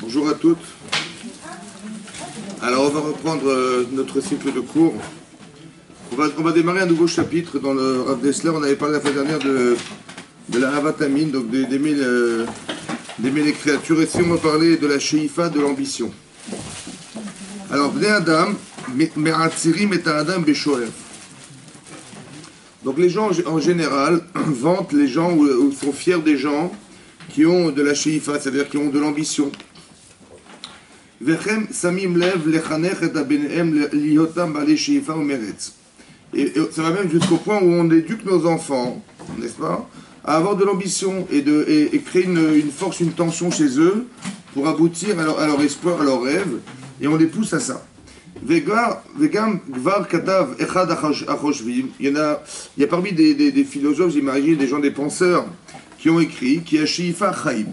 Bonjour à toutes. Alors on va reprendre notre cycle de cours. On va démarrer un nouveau chapitre dans le Rav Dessler. On avait parlé la fois dernière de la Havatamine, donc d'aimer les créatures. Et si on va parler de la Sheifa, de l'ambition. Alors, Bnei Adam, Me'atzirim et Adam Beshoef. Donc les gens en général vantent les gens ou sont fiers des gens qui ont de la Sheifa, c'est-à-dire qui ont de l'ambition. Vechem samim lev lechanech et abenehem lihotam bale Sheifa ou meretz. Et ça va même jusqu'au point où on éduque nos enfants, n'est-ce pas, à avoir de l'ambition et créer une force, une tension chez eux pour aboutir à leur espoir, à leur rêve, et on les pousse à ça. Vegam gvar katav echad achoshvim. Il y a parmi des philosophes, j'imagine, des gens, des penseurs, qui ont écrit qui a Sheifa Chaim.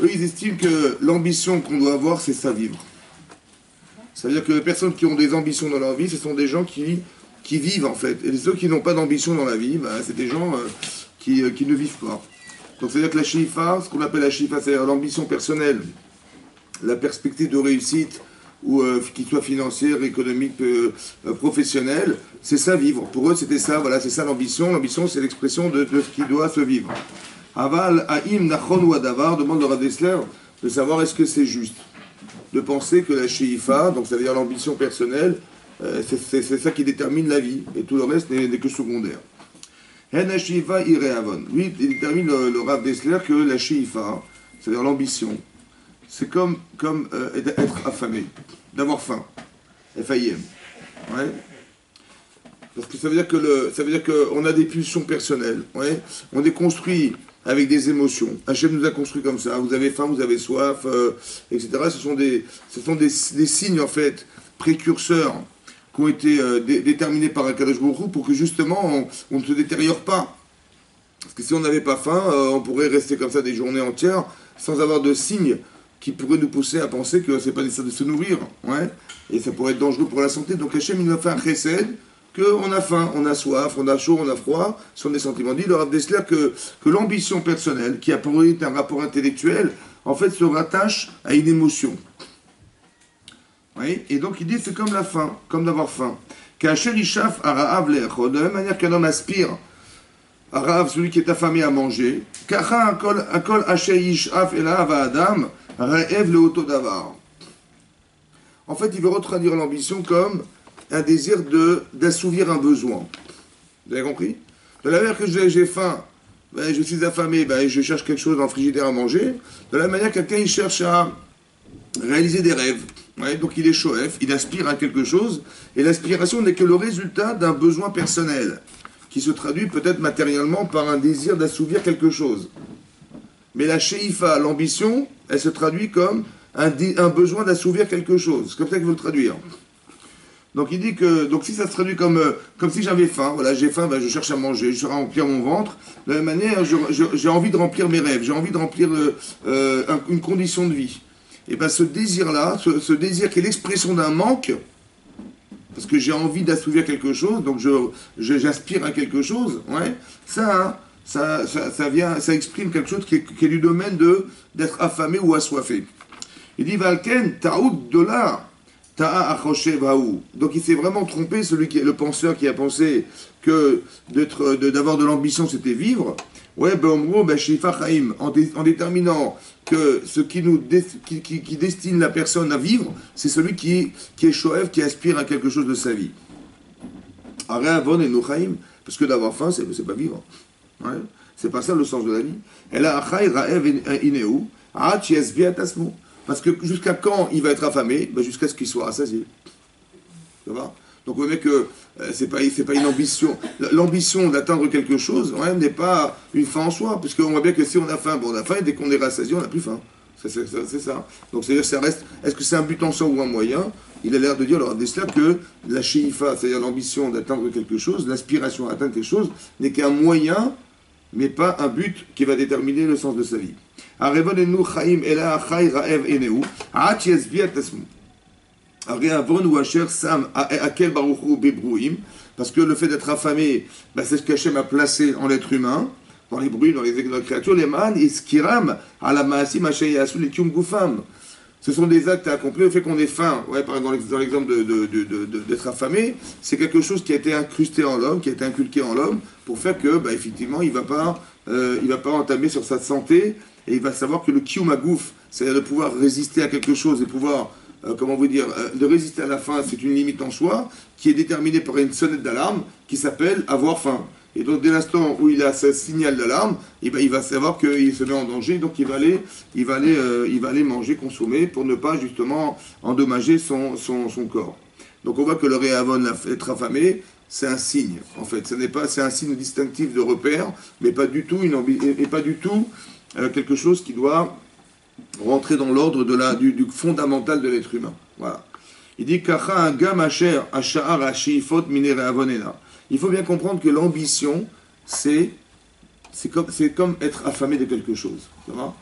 Eux, ils estiment que l'ambition qu'on doit avoir, c'est ça vivre. Ça veut dire que les personnes qui ont des ambitions dans leur vie, ce sont des gens qui vivent en fait. Et ceux qui n'ont pas d'ambition dans la vie, c'est des gens qui ne vivent pas. Donc c'est-à-dire que la Sheifa, ce qu'on appelle la Sheifa, c'est-à-dire l'ambition personnelle, la perspective de réussite, ou qu'il soit financière, économique, professionnelle, c'est ça vivre. Pour eux, c'était ça, voilà, c'est ça l'ambition. L'ambition, c'est l'expression de ce qui doit se vivre. Aval, Haïm, Nachon ou Adavar, demande le Rav Dessler de savoir est-ce que c'est juste de penser que la Sheifa, donc ça veut dire l'ambition personnelle, c'est ça qui détermine la vie, et tout le reste n'est que secondaire. Hen Sheifa Ireavon. Lui, il détermine le Rav Dessler que la Sheifa, c'est-à-dire l'ambition, c'est comme être affamé, d'avoir faim. F-A-I-M. Ouais. Parce que ça veut dire qu'on a des pulsions personnelles. Ouais. On est construit avec des émotions. Hachem nous a construit comme ça. Vous avez faim, vous avez soif, etc. Ce sont des signes, en fait, précurseurs qui ont été déterminés par Akadosh Baruch Hu pour que, justement, on ne se détériore pas. Parce que si on n'avait pas faim, on pourrait rester comme ça des journées entières sans avoir de signes qui pourrait nous pousser à penser que c'est pas nécessaire de se nourrir, ouais, et ça pourrait être dangereux pour la santé. Donc Hachem, il nous a fait un chesed, qu'on a faim, on a soif, on a chaud, on a froid, ce sont des sentiments. Il leur a décelé que l'ambition personnelle, qui a pour être un rapport intellectuel, en fait se rattache à une émotion. Oui, et donc il dit c'est comme la faim, comme d'avoir faim. Qu'Hacher Ishaf Araav Le'echod, de la même manière qu'un homme aspire Araav, celui qui est affamé à manger, Kacha Akol Hacher Ishaf Elav Adam, Rêve le auto d'avar. En fait, il veut retraduire l'ambition comme un désir d'assouvir un besoin. Vous avez compris? De la manière que j'ai faim, je suis affamé, je cherche quelque chose dans le frigidaire à manger. De la manière que quelqu'un il cherche à réaliser des rêves. Ouais, donc il est shoef, il aspire à quelque chose, et l'aspiration n'est que le résultat d'un besoin personnel, qui se traduit peut-être matériellement par un désir d'assouvir quelque chose. Mais la Sheifa, l'ambition, elle se traduit comme un besoin d'assouvir quelque chose. C'est comme ça qu'il veut le traduire. Donc il dit que, donc si ça se traduit comme si j'avais faim, voilà, j'ai faim, je cherche à manger, je cherche à remplir mon ventre. De la même manière, j'ai envie de remplir mes rêves, j'ai envie de remplir une condition de vie. Et bien ce désir-là, ce désir qui est l'expression d'un manque, parce que j'ai envie d'assouvir quelque chose, donc j'aspire à quelque chose, ouais, ça exprime quelque chose qui est du domaine d'être affamé ou assoiffé. Il dit Valken, Taoud Dollar, Ta'a Achoshev Haou. Donc il s'est vraiment trompé, le penseur qui a pensé que d'avoir de l'ambition c'était vivre. Ouais, Sheifa Chaim, en déterminant que ce qui destine la personne à vivre, c'est celui qui est shoev, qui aspire à quelque chose de sa vie. Areavon et Nochaim, parce que d'avoir faim, c'est pas vivre. Ouais. C'est pas ça le sens de la vie. Elle a achai raev ineu, parce que jusqu'à quand il va être affamé? Jusqu'à ce qu'il soit rassasié. Ça va? Donc on voit que c'est pas une ambition. L'ambition d'atteindre quelque chose, ouais, n'est pas une fin en soi, puisqu'on voit bien que si on a faim, on a faim, et dès qu'on est rassasié, on n'a plus faim. C'est ça. Donc c'est-à-dire ça reste. Est-ce que c'est un but en soi ou un moyen? Il a l'air de dire, alors Dessler, que la Sheifa, c'est-à-dire l'ambition d'atteindre quelque chose, l'aspiration à atteindre quelque chose, n'est qu'un moyen, mais pas un but qui va déterminer le sens de sa vie. Parce que le fait d'être affamé, c'est ce qu'Hachem a placé en l'être humain, dans les créatures, les man, iskiram, à la maasim, hacheyasu, les gufam. Ce sont des actes à accomplir. Le fait qu'on ait faim, ouais, par exemple, dans l'exemple d'être affamé, c'est quelque chose qui a été incrusté en l'homme, qui a été inculqué en l'homme, pour faire que, bah, effectivement, il va pas entamer sur sa santé, et il va savoir que le kiyumagouf, c'est-à-dire de pouvoir résister à quelque chose et pouvoir, comment vous dire, de résister à la faim, c'est une limite en soi, qui est déterminée par une sonnette d'alarme qui s'appelle avoir faim. Et donc, dès l'instant où il a ce signal d'alarme, eh ben, il va savoir qu'il se met en danger, donc il va aller manger, consommer, pour ne pas justement endommager son corps. Donc, on voit que le réavon, être affamé, c'est un signe, en fait. C'est un signe distinctif de repère, mais pas du tout, quelque chose qui doit rentrer dans l'ordre du fondamental de l'être humain. Voilà. Il dit Kacha un gam asher asha'ar ashifot mine reavonena. Il faut bien comprendre que l'ambition, c'est comme être affamé de quelque chose. Ça va?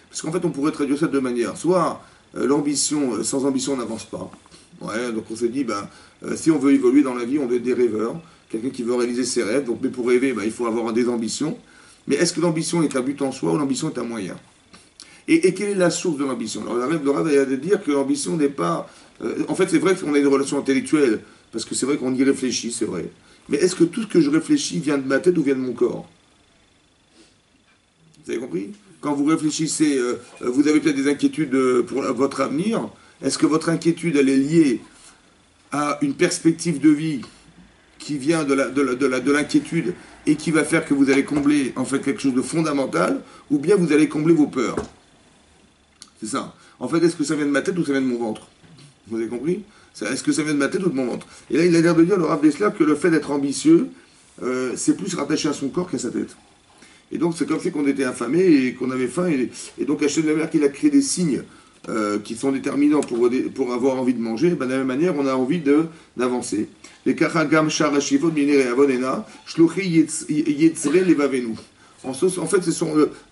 Parce qu'en fait, on pourrait traduire ça de deux manières. Soit l'ambition, sans ambition, on n'avance pas. Ouais, donc on se dit, ben, si on veut évoluer dans la vie, on veut être des rêveurs, quelqu'un qui veut réaliser ses rêves. Donc, mais pour rêver, ben, il faut avoir des ambitions. Mais est-ce que l'ambition est un but en soi ou l'ambition est un moyen? Et quelle est la source de l'ambition? Alors, le Rav a de dire que l'ambition n'est pas... en fait, c'est vrai qu'on a une relation intellectuelle, parce que c'est vrai qu'on y réfléchit, c'est vrai. Mais est-ce que tout ce que je réfléchis vient de ma tête ou vient de mon corps? Vous avez compris? Quand vous réfléchissez, vous avez peut-être des inquiétudes pour votre avenir. Est-ce que votre inquiétude, elle est liée à une perspective de vie qui vient de l'inquiétude et qui va faire que vous allez combler en fait quelque chose de fondamental, ou bien vous allez combler vos peurs? C'est ça. En fait, est-ce que ça vient de ma tête ou ça vient de mon ventre? Vous avez compris? Est-ce que ça vient de ma tête ou de mon ventre? Et là, il a l'air de dire, le Rav Dessler, que le fait d'être ambitieux, c'est plus rattaché à son corps qu'à sa tête. Et donc, c'est comme si on était affamé et qu'on avait faim. Et donc, Hachem de la mer, qu'il a créé des signes qui sont déterminants pour avoir envie de manger, ben, de la même manière, on a envie d'avancer. Les karagam sharashivot minere avonena shluchi yetzre levavenu. En fait,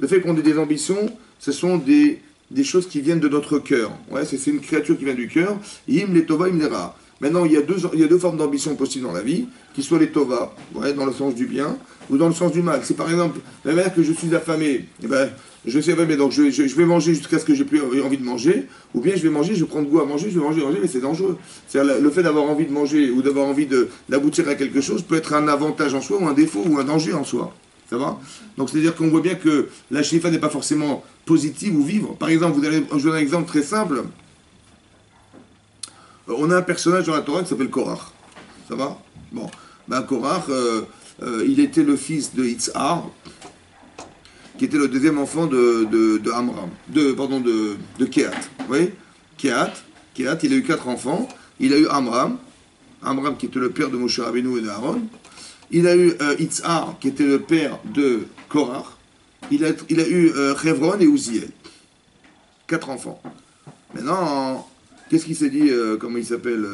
le fait qu'on ait des ambitions, ce sont des choses qui viennent de notre cœur. Ouais, c'est une créature qui vient du cœur. Im les tova, im les ra. Maintenant, il y a deux formes d'ambition possibles dans la vie, qui soient les tova, ouais, dans le sens du bien, ou dans le sens du mal. C'est par exemple, la manière que je suis affamé, eh ben, je sais, mais donc je vais manger jusqu'à ce que j'ai plus envie de manger, ou bien je vais manger, je vais prendre goût à manger, je vais manger, mais c'est dangereux. C'est-à-dire, le fait d'avoir envie de manger ou d'avoir envie d'aboutir à quelque chose peut être un avantage en soi, ou un défaut, ou un danger en soi. Ça va? Donc c'est-à-dire qu'on voit bien que la shlifa n'est pas forcément positive ou vivre. Par exemple, je donne un exemple très simple. On a un personnage dans la Torah qui s'appelle Korach. Ça va? Bon. Ben Korach, il était le fils de Itzhar, qui était le deuxième enfant de Amram. De Kehat. Vous voyez? Kehat, il a eu 4 enfants. Il a eu Amram qui était le père de Moshe Rabbeinu et de Aaron. Il a eu Itzhar, qui était le père de Korach. Il a eu Hevron et Uziel. 4 enfants. Maintenant, qu'est-ce qu'il s'est dit, comment il s'appelle,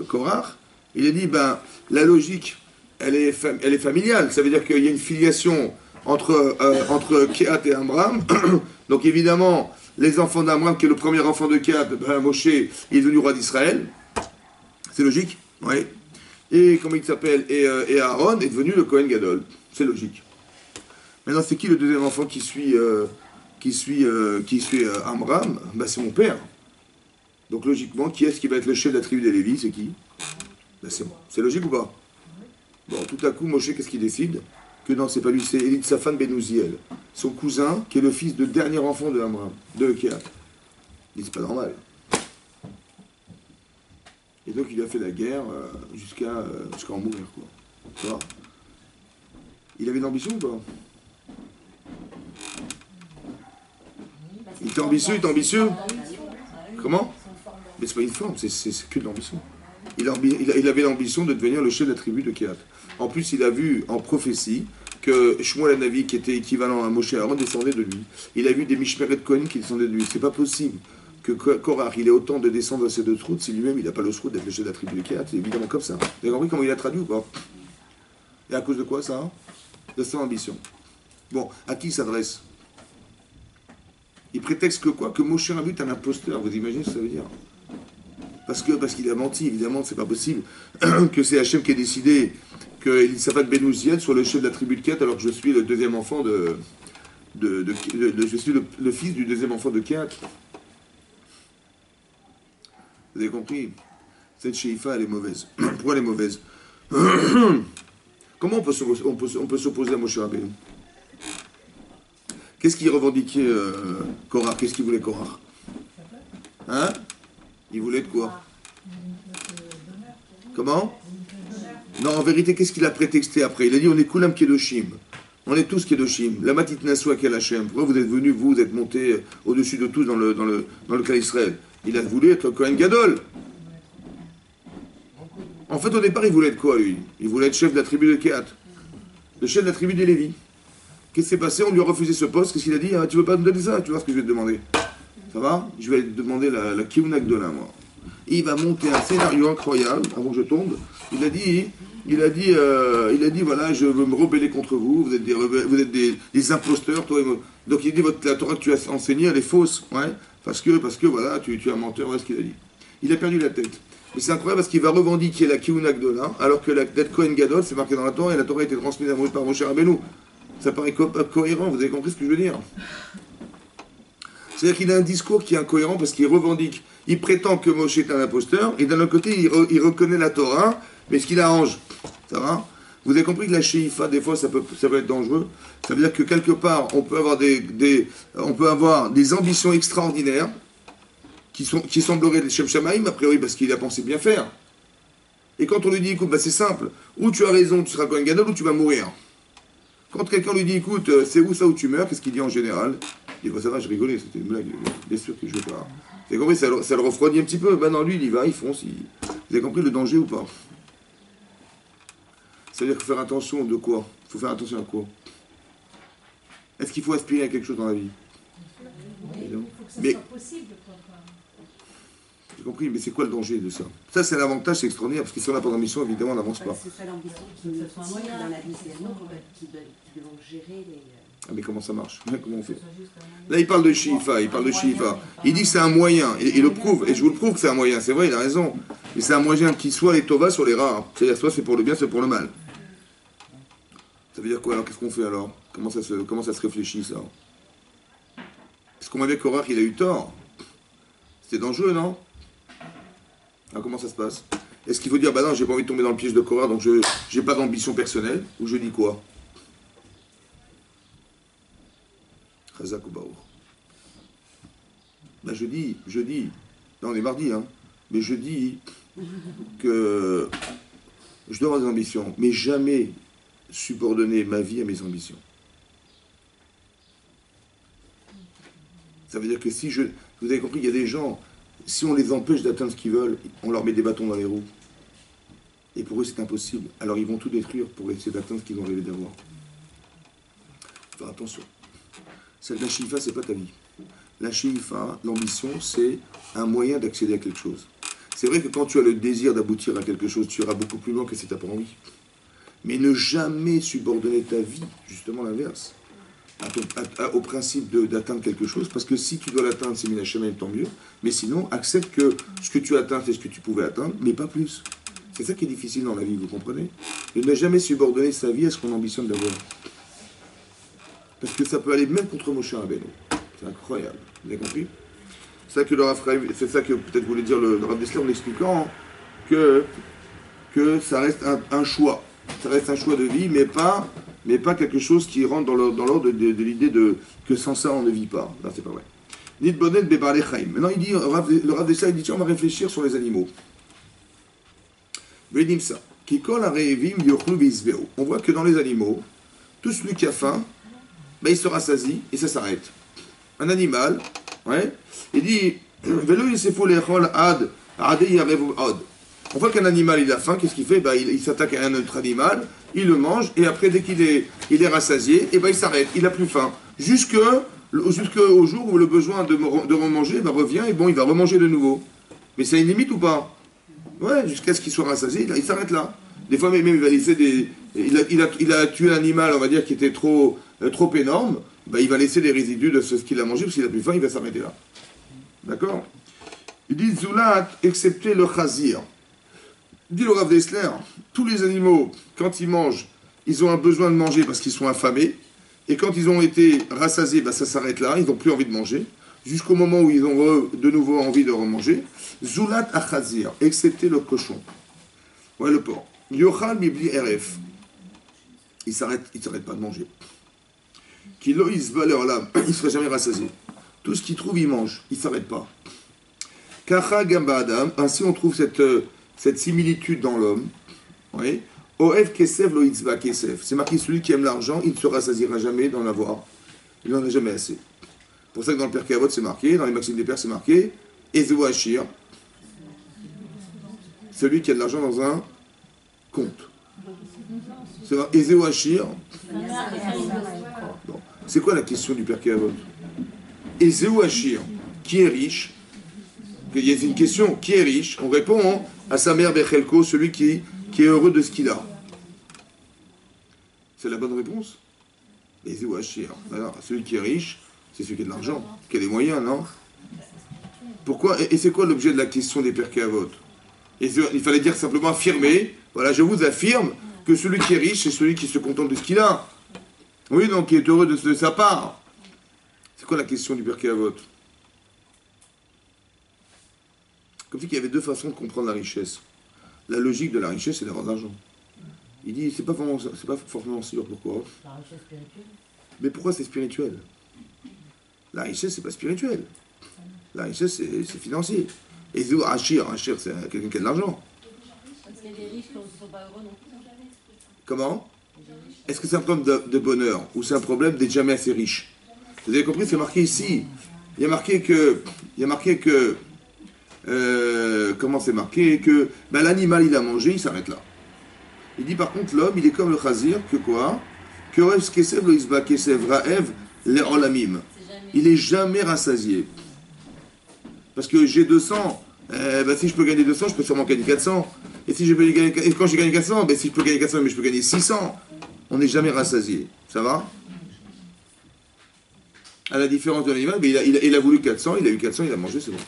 Korach? Il a dit, ben, la logique, elle est familiale. Ça veut dire qu'il y a une filiation entre Kehat et Amram. Donc évidemment, les enfants d'Amram, qui est le premier enfant de Kehat, ben, Moshe, il est devenu roi d'Israël. C'est logique? Oui. Et comment il s'appelle, et Aaron est devenu le Kohen Gadol. C'est logique. Maintenant, c'est qui le deuxième enfant qui suit Amram? Ben, c'est mon père. Donc logiquement, qui est-ce qui va être le chef de la tribu des Lévis? C'est qui? Ben, c'est moi. C'est logique ou pas? Bon, tout à coup, Moshe, qu'est-ce qu'il décide? Que non, c'est pas lui, c'est Elitsaphan ben Uziel, son cousin, qui est le fils de dernier enfant de Amram, de Kehat. Il dit, c'est pas normal. Et donc il a fait la guerre jusqu'à en mourir, quoi. Tu vois? Il avait une ambition ou pas? Il était ambitieux. Comment? Mais c'est pas une forme, c'est que de l'ambition. Il avait l'ambition de devenir le chef de la tribu de Kehat. En plus, il a vu en prophétie que Shmuel Hanavi, qui était équivalent à Moshe Aaron, descendait de lui. Il a vu des Mishmeret Kohen qui descendaient de lui. C'est pas possible que Korach, il ait autant de descendre de ces deux trous si lui-même, il n'a pas le srout d'être le chef de la tribu de Kehat. C'est évidemment comme ça. Vous avez compris comment il a traduit ou pas? Et à cause de quoi ça? De son ambition. Bon, à qui il s'adresse? Il prétexte que quoi? Que Moshe Rabbeinu est un imposteur. Vous imaginez ce que ça veut dire? Parce qu'il a menti, évidemment, c'est pas possible. Que c'est Hachem qui a décidé que Elisaphat ben Uziel soit le chef de la tribu de Kehat, alors que je suis le deuxième enfant je suis le fils du deuxième enfant de Kehat. Vous avez compris? Cette Sheifa, elle est mauvaise. Pourquoi elle est mauvaise? Comment on peut s'opposer à Moshe Rabbeinu? Qu'est-ce qu'il revendiquait Korach? Qu'est-ce qu'il voulait Korach? Hein? Il voulait de quoi? Comment? Non, en vérité, qu'est-ce qu'il a prétexté après? Il a dit on est Kulam Kedoshim. On est tous Kedoshim. La Matit Naswa Kel Hashem. Pourquoi vous êtes venus, vous êtes montés au-dessus de tous dans le cas d'Israël? Il a voulu être Kohen Gadol. En fait, au départ, il voulait être quoi, lui? Il voulait être chef de la tribu de Kehat. Le chef de la tribu des Lévi. Qu'est-ce qui s'est passé? On lui a refusé ce poste. Qu'est-ce qu'il a dit? Ah, tu veux pas me donner ça? Tu vois ce que je vais te demander. Ça va? Je vais te demander la Kiunak de là, moi. Il va monter un scénario incroyable, avant que je tombe. Il a dit, voilà, je veux me rebeller contre vous, vous êtes des imposteurs, toi et moi. Donc il dit, la Torah que tu as enseignée, elle est fausse, ouais, parce que voilà, tu es un menteur, voilà ce qu'il a dit. Il a perdu la tête. Mais c'est incroyable parce qu'il va revendiquer la Kiunak de là, alors que d'être Kohen Gadol, c'est marqué dans la Torah, et la Torah a été transmise à Moïse par Moshe Rabbeinu. Ça paraît cohérent, vous avez compris ce que je veux dire? C'est-à-dire qu'il a un discours qui est incohérent parce qu'il revendique, il prétend que Moshe est un imposteur, et d'un autre côté, il reconnaît la Torah, mais ce qu'il arrange, ça va? Vous avez compris que la Sheifa, des fois, ça peut être dangereux. Ça veut dire que quelque part, on peut avoir des ambitions extraordinaires qui sembleraient des Shem Shamaïm, a priori, parce qu'il a pensé bien faire. Et quand on lui dit, écoute, bah, c'est simple, ou tu as raison, tu seras Kohen Gadol, ou tu vas mourir. Quand quelqu'un lui dit, écoute, c'est où ça où tu meurs, qu'est-ce qu'il dit en général? Il dit, bah, ça va, je rigolais, c'était une blague, bien sûr que je veux pas. Vous avez compris, ça le refroidit un petit peu. Ben non, lui, il y va, il fonce. Vous avez compris le danger ou pas? C'est-à-dire qu'il faut faire attention de quoi? Il faut faire attention à quoi? Est-ce qu'il faut aspirer à quelque chose dans la vie? Oui, il faut que ça mais, soit possible. j'ai compris, mais c'est quoi le danger de ça? Ça, c'est l'avantage, c'est extraordinaire, parce que si on n'a pas d'ambition, évidemment, on n'avance pas. C'est ça l'ambition qui nous tire dans la vie, c'est nous qui devons gérer les... Ah, mais comment ça marche? Comment on fait? Là, il parle de Sheifa, il dit que c'est un moyen, et il le prouve, et je vous le prouve que c'est un moyen, c'est vrai, il a raison. Mais c'est un moyen qui soit les tovas sur les rares. C'est-à-dire, soit c'est pour le bien, soit pour le mal. Ça veut dire quoi alors? Qu'est-ce qu'on fait alors? Comment ça se réfléchit ça? Est-ce qu'on voit bien qu'Orach, il a eu tort? C'était dangereux, non? Alors comment ça se passe? Est-ce qu'il faut dire, bah non, j'ai pas envie de tomber dans le piège de Korach, donc je n'ai pas d'ambition personnelle? Ou je dis quoi? Chazak ou Baour. Ben je dis, là on est mardi, hein, mais je dis que je dois avoir des ambitions, mais jamais subordonner ma vie à mes ambitions. Ça veut dire que si vous avez compris, il y a des gens, si on les empêche d'atteindre ce qu'ils veulent, on leur met des bâtons dans les roues. Et pour eux, c'est impossible. Alors ils vont tout détruire pour essayer d'atteindre ce qu'ils ont rêvé d'avoir. Faire attention. La Sheifa, c'est pas ta vie. La Sheifa, l'ambition, c'est un moyen d'accéder à quelque chose. C'est vrai que quand tu as le désir d'aboutir à quelque chose, tu iras beaucoup plus loin que si tu n'as pas envie. Mais ne jamais subordonner ta vie, justement l'inverse, au principe d'atteindre quelque chose, parce que si tu dois l'atteindre, c'est Minashamayim, tant mieux, mais sinon, accepte que ce que tu atteins, c'est ce que tu pouvais atteindre, mais pas plus. C'est ça qui est difficile dans la vie, vous comprenez? Et ne jamais subordonner sa vie à ce qu'on ambitionne d'avoir. Parce que ça peut aller même contre Moshe Rabbeinu. C'est incroyable. Vous avez compris? C'est ça que peut-être voulait dire le Rav Dessler en expliquant que ça reste un choix. Ça reste un choix de vie, mais pas quelque chose qui rentre dans l'ordre de l'idée que sans ça on ne vit pas. Là, c'est pas vrai. Nid bonen bebalei chaim. Maintenant, il dit, le Rav Dessler, il dit, tiens, on va réfléchir sur les animaux. Il dit ça. Kikol hareivim yochlu v'yisveu. On voit que dans les animaux, tout celui qui a faim, ben, il se rassasie et ça s'arrête. Un animal, ouais, il dit, on voit qu'un animal, il a faim, qu'est-ce qu'il fait? Ben, il s'attaque à un autre animal, il le mange, et après, dès qu'il est rassasié, et ben, il s'arrête, il n'a plus faim. Jusqu'au jour où le besoin de remanger ben, revient, et bon, il va remanger de nouveau. Mais ça a une limite ou pas? Ouais, jusqu'à ce qu'il soit rassasié, il s'arrête là. Des fois, même, il va laisser il a tué un animal, on va dire, qui était trop énorme, ben, il va laisser les résidus de ce qu'il a mangé, parce qu'il a plus faim, il va s'arrêter là. D'accord? Il dit Zoulat, excepté le chazir. Il dit le Rav Dessler, tous les animaux, quand ils mangent, ils ont un besoin de manger parce qu'ils sont affamés, et quand ils ont été rassasiés, ben, ça s'arrête là, ils n'ont plus envie de manger. jusqu'au moment où ils ont de nouveau envie de remanger. Zulat achazir, excepté le cochon. Ouais, le porc. Yochal mibli eref. Il s'arrête pas de manger. Kilo isba leolam, il ne serait jamais rassasié. Tout ce qu'il trouve, il mange, il ne s'arrête pas. Kacha gamba adam, ainsi on trouve cette similitude dans l'homme. Oui. Oev kesef lo itzba kesef. C'est marqué celui qui aime l'argent, il ne se rassasiera jamais d'en avoir. Il n'en a jamais assez. Pour ça que dans le Pirkei Avot c'est marqué, dans les Maximes des Pères c'est marqué, Ezeu Hachir, celui qui a de l'argent dans un compte. C'est Ezeu Hachir. Bon. C'est quoi la question du Pirkei Avot? Ezeu Hachir, qui est riche? Il y a une question, qui est riche? On répond à sa mère Bechelko, celui qui est heureux de ce qu'il a. C'est la bonne réponse. Ezeu Hachir. Alors, celui qui est riche, c'est celui qui a de l'argent, qui a des moyens, non? Pourquoi? Et c'est quoi l'objet de la question des Pirkei Avot? Il fallait dire simplement affirmer, voilà, je vous affirme que celui qui est riche, c'est celui qui se contente de ce qu'il a. Oui, donc qui est heureux de sa part. C'est quoi la question du Pirkei Avot? Comme si il y avait deux façons de comprendre la richesse. La logique de la richesse, c'est d'avoir de l'argent. Il dit, c'est pas forcément sûr. Pourquoi? La richesse spirituelle. Mais pourquoi c'est spirituel? La richesse, c'est pas spirituel. La richesse, c'est financier. Et Achir, c'est quelqu'un qui a de l'argent. Parce qu'il y a des riches qui ne sont pas heureux non plus. Comment? Est-ce que c'est un problème de bonheur ou c'est un problème d'être jamais assez riche? Vous avez compris, c'est marqué ici. Il y a marqué que comment c'est marqué? Que ben, l'animal, il a mangé, il s'arrête là. Il dit par contre, l'homme, il est comme le chazir, que quoi? Que Rev Kesev, lo Isba Kesev, Raev, le Olamim. Il est jamais rassasié. Parce que j'ai 200, ben, si je peux gagner 200, je peux sûrement gagner 400. Et si je peux gagner, et quand j'ai gagné 400, ben, si je peux gagner 400, mais je peux gagner 600. On n'est jamais rassasié. Ça va? À la différence de l'animal, ben, il a voulu 400, il a eu 400, il a mangé, c'est bon.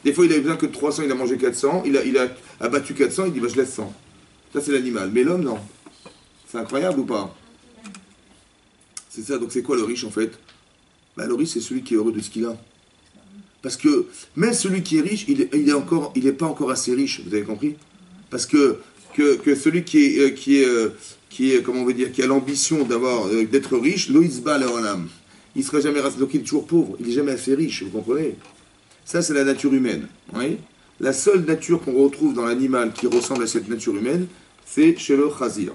Des fois, il avait besoin que de 300, il a mangé 400, il a abattu 400, il dit, ben, je laisse 100. Ça, c'est l'animal. Mais l'homme, non. C'est incroyable ou pas? C'est ça, donc c'est quoi le riche en fait? Ben, le riche, c'est celui qui est heureux de ce qu'il a. Parce que même celui qui est riche, il est pas encore assez riche, vous avez compris? Parce que celui qui est, comment on veut dire, qui a l'ambition d'être riche, loïsba leolam, il sera jamais rassasié, donc il est toujours pauvre, il est jamais assez riche, vous comprenez? Ça, c'est la nature humaine. Oui, la seule nature qu'on retrouve dans l'animal qui ressemble à cette nature humaine, c'est chez le chazir.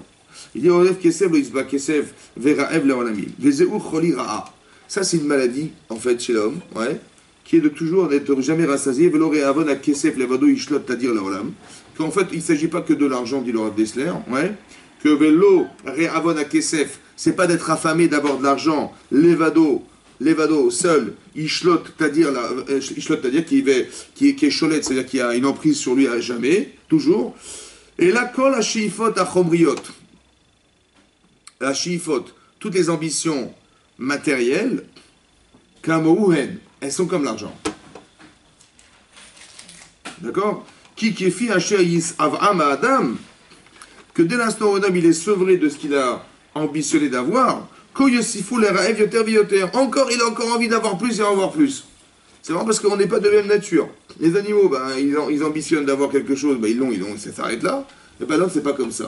Il dit Orev kesev loïsba kesev veraev leolamim. Vezeu choli ra'a. Ça, c'est une maladie, en fait, chez l'homme, ouais, qui est de toujours n'être jamais rassasié. Velo re'avon a kesev levado ishlot tadir leolam. Qu'en fait, il ne s'agit pas que de l'argent, dit le Rav Dessler, ouais, que velo re'avon a kesev, c'est pas d'être affamé d'avoir de l'argent, levado seul, ishlot, c'est-à-dire qui est cholette, c'est-à-dire qu'il y a une emprise sur lui à jamais, toujours. Et la kol a shiifot a chomriot. La shiifot, toutes les ambitions matérielles, kamouhen, elles sont comme l'argent. D'accord? Qui kefi asher yis av'am adam, que dès l'instant où un homme il est sevré de ce qu'il a ambitionné d'avoir, encore, il a encore envie d'avoir plus et en avoir plus. C'est vraiment parce qu'on n'est pas de même nature. Les animaux, ben, ils ambitionnent d'avoir quelque chose, ben, ils l'ont, ça s'arrête là. Et ben l'homme, c'est pas comme ça.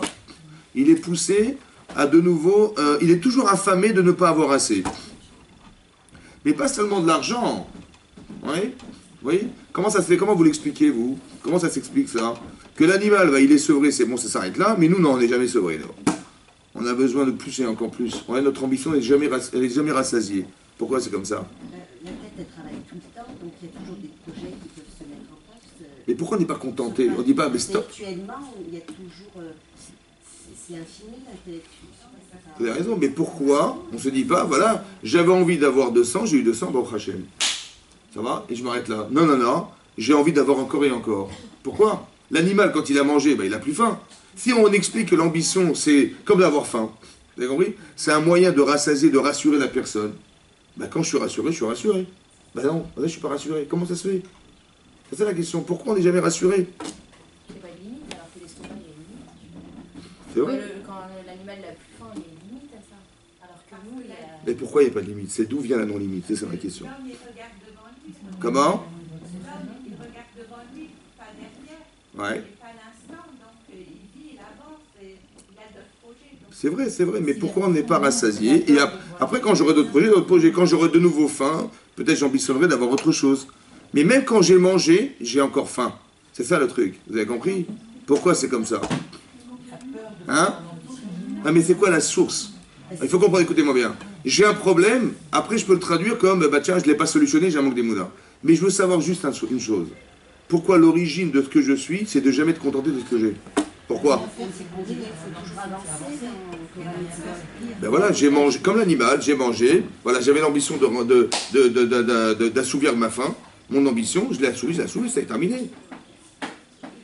Il est poussé à de nouveau, il est toujours affamé de ne pas avoir assez. Mais pas seulement de l'argent. Oui? Oui? Comment ça se fait? Comment vous l'expliquez, vous? Comment ça s'explique ça? Que l'animal, ben, il est sevré, c'est bon, ça s'arrête là, mais nous, non, on n'est jamais sevré. On a besoin de plus et encore plus. Ouais, notre ambition n'est jamais rassasiée. Pourquoi c'est comme ça? La tête, elle travaille tout le temps, donc il y a toujours des projets qui peuvent se mettre en place. Mais pourquoi on n'est pas contenté? On ne dit pas, mais stop. Intellectuellement, il y a toujours... c'est infini, l'intellectuel. Vous avez raison, mais pourquoi on ne se dit pas, voilà, j'avais envie d'avoir 200, j'ai eu 200, bon, Hachem. Ça va? Et je m'arrête là. Non, non, non, j'ai envie d'avoir encore et encore. Pourquoi? L'animal, quand il a mangé, ben, il a plus faim. Si on explique que l'ambition, c'est comme d'avoir faim, vous avez compris? C'est un moyen de rassasier, de rassurer la personne. Ben, quand je suis rassuré, je suis rassuré. Ben non, là, je ne suis pas rassuré. Comment ça se fait? C'est ça la question. Pourquoi on n'est jamais rassuré? Il n'y a pas de limite, alors que l'estomac, il y a une limite. C'est vrai? Quand l'animal a plus faim, il y a une limite à ça. Alors que nous, il y a... Mais pourquoi il n'y a pas de limite? C'est d'où vient la non-limite? C'est ça la question. L'homme, il regarde devant lui. Comment? Il regarde devant lui, pas derrière, Ouais. et pas l'instant, donc il vit, il avance, et il a d'autres projets. C'est vrai, mais pourquoi on n'est pas rassasié? Et après, quand j'aurai d'autres projets, quand j'aurai de nouveau faim, peut-être j'ambitionnerai d'avoir autre chose. Mais même quand j'ai mangé, j'ai encore faim. C'est ça le truc, vous avez compris? Pourquoi c'est comme ça? Hein? Ah mais c'est quoi la source? Il faut comprendre, écoutez-moi bien. J'ai un problème, après je peux le traduire comme, bah tiens, je ne l'ai pas solutionné, j'ai un manque d'émouna. Mais je veux savoir juste une chose. Pourquoi l'origine de ce que je suis, c'est de jamais être contenté de ce que j'ai? Pourquoi? Ben voilà, j'ai mangé, comme l'animal, j'ai mangé, voilà, j'avais l'ambition d'assouvir ma faim, mon ambition, je l'ai assouvi, ça est terminé.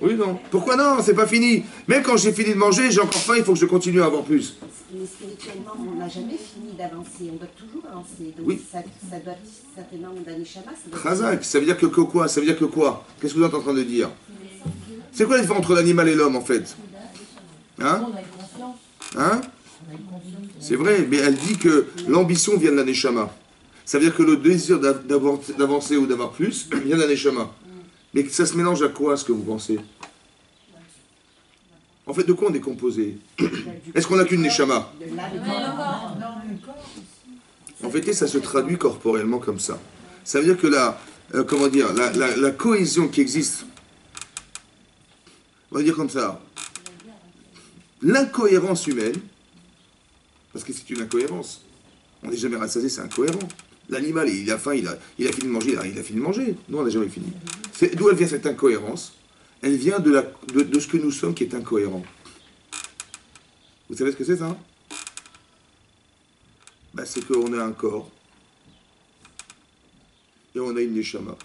Oui, non. Pourquoi non? C'est pas fini. Même quand j'ai fini de manger, j'ai encore faim, il faut que je continue à avoir plus. Mais spirituellement, on n'a jamais fini d'avancer, on doit toujours avancer. Donc Oui. ça doit certainement d'un Neshama. Khazak, ça veut dire que quoi? Ça veut dire que quoi? Qu'est-ce que vous êtes en train de dire? C'est quoi la différence entre l'animal et l'homme en fait? Hein? On a une conscience. Hein? On a une conscience. C'est vrai, mais elle dit que l'ambition vient de la Neshama. Ça veut dire que le désir d'avancer ou d'avoir plus vient de la Neshama. Mais ça se mélange à quoi, ce que vous pensez? En fait, de quoi on est composé? Est-ce qu'on n'a qu'une Neshama? En fait, ça se traduit corporellement comme ça. Ça veut dire que la cohésion qui existe, on va dire comme ça, l'incohérence humaine, parce que c'est une incohérence, on n'est jamais rassasié, c'est incohérent. L'animal, il a faim, il a fini de manger, il a fini de manger. Nous, on n'a jamais fini. D'où elle vient cette incohérence? Elle vient de ce que nous sommes qui est incohérent. Vous savez ce que c'est ça? Ben, c'est qu'on a un corps et on a une neshama.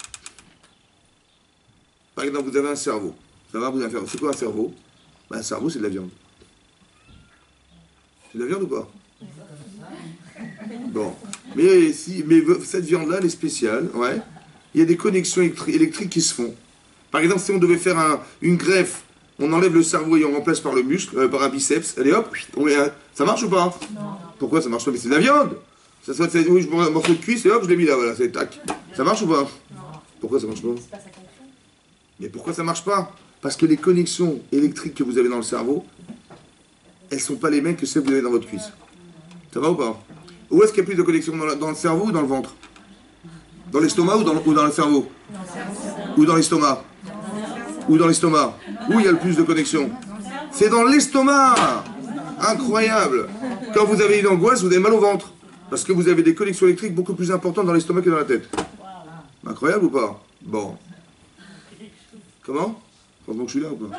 Par exemple, vous avez un cerveau. Ça va, vous allez faire. C'est quoi un cerveau? Ben, un cerveau, c'est de la viande. C'est de la viande ou pas? Bon. Mais cette viande-là, elle est spéciale. Ouais. Il y a des connexions électriques qui se font. Par exemple, si on devait faire une greffe, on enlève le cerveau et on remplace par le muscle, par un biceps, allez hop, ça marche ou pas? Non. Pourquoi ça marche pas? Mais c'est de la viande. Oui, je prends un morceau de cuisse et hop, je l'ai mis là, voilà, c'est tac. Ça marche ou pas? Non. Pourquoi ça marche pas? C'est pas sa fonction. Mais pourquoi ça marche pas? Parce que les connexions électriques que vous avez dans le cerveau, elles sont pas les mêmes que celles que vous avez dans votre cuisse. Ça va ou pas? Où est-ce qu'il y a plus de connexions, dans le cerveau ou dans le ventre? Dans l'estomac ou dans le cerveau? Ou dans l'estomac? Ou dans l'estomac? Où il y a le plus de connexions? C'est dans l'estomac! Incroyable! Quand vous avez une angoisse, vous avez mal au ventre. Parce que vous avez des connexions électriques beaucoup plus importantes dans l'estomac que dans la tête. Incroyable ou pas? Bon. Comment? Heureusement que je suis là ou pas?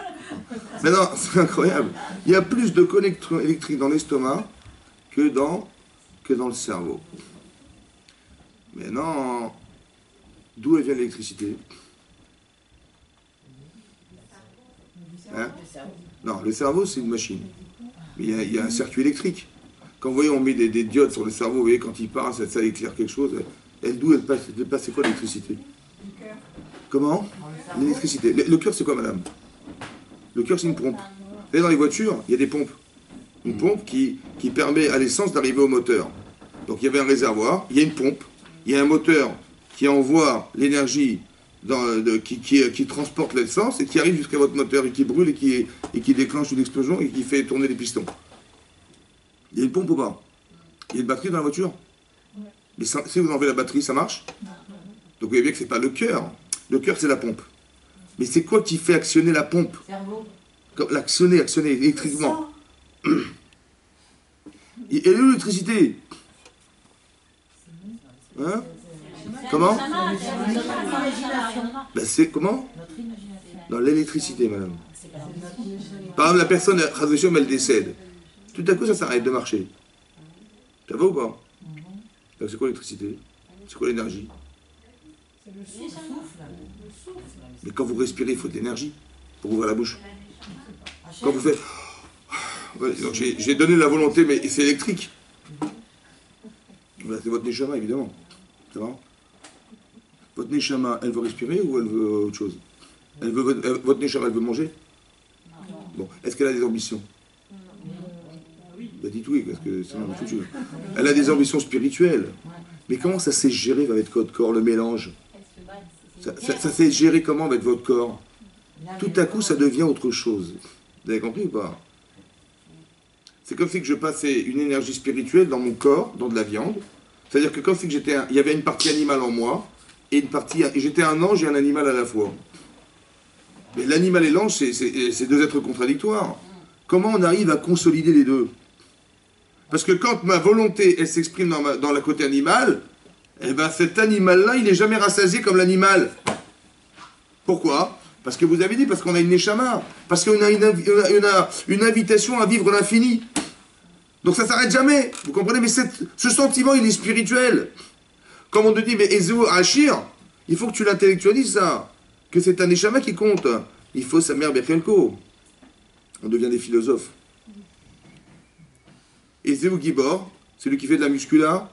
Mais non, c'est incroyable. Il y a plus de connexions électriques dans l'estomac que dans le cerveau. Mais non, d'où elle vient l'électricité? Hein? Non, le cerveau c'est une machine. Mais il y a un circuit électrique. Quand vous voyez, on met des diodes sur le cerveau, vous voyez, quand il part, ça éclaire quelque chose. D'où elle passe? C'est quoi l'électricité? Comment? L'électricité. Le cœur, c'est quoi, madame? Le cœur, c'est une pompe. Vous savez, dans les voitures, il y a des pompes. Une pompe qui permet à l'essence d'arriver au moteur. Donc, il y avait un réservoir, il y a une pompe, il y a un moteur qui envoie l'énergie, qui transporte l'essence et qui arrive jusqu'à votre moteur et qui brûle et qui déclenche une explosion et qui fait tourner les pistons. Il y a une pompe ou pas? Il y a une batterie dans la voiture? Mais si vous enlevez la batterie, ça marche? Donc, vous voyez bien que ce n'est pas le cœur. Le cœur, c'est la pompe. Mais c'est quoi qui fait actionner la pompe? Cerveau. L'actionner électriquement. Et l'électricité? Hein? Comment? Ben c'est comment? Dans l'électricité, madame. Par exemple, la personne, elle décède. Tout à coup, ça s'arrête de marcher. Ça va ou pas? Donc, c'est quoi l'électricité? C'est quoi l'énergie? Mais quand vous respirez, il faut de l'énergie pour ouvrir la bouche. Quand vous faites... Ouais, donc j'ai donné la volonté, mais c'est électrique. Ben, c'est votre neshama, évidemment. Ça va? Votre neshama, elle veut respirer ou elle veut autre chose? Votre neshama, elle veut manger? Bon, est-ce qu'elle a des ambitions? Ben, dites oui, parce que c'est un futur. Elle a des ambitions spirituelles. Mais comment ça s'est géré avec votre corps, le mélange? Ça s'est géré comment avec votre corps? Tout à coup, ça devient autre chose. Vous avez compris ou pas? C'est comme si que je passais une énergie spirituelle dans mon corps, dans de la viande. C'est-à-dire que comme si que il y avait une partie animale en moi, et j'étais un ange et un animal à la fois. Mais l'animal et l'ange, c'est deux êtres contradictoires. Comment on arrive à consolider les deux? Parce que quand ma volonté, elle s'exprime dans la côté animal, eh ben cet animal-là, il n'est jamais rassasié comme l'animal. Pourquoi? Parce que vous avez dit, parce qu'on a une neshama, parce qu'on a une invitation à vivre l'infini. Donc ça ne s'arrête jamais, vous comprenez? Mais ce sentiment, il est spirituel. Comme on te dit, mais Ezeu Achir, il faut que tu l'intellectualises ça, que c'est un neshama qui compte. Il faut sa mère Bechelko. On devient des philosophes. Ezeu Gibor, celui qui fait de la muscula.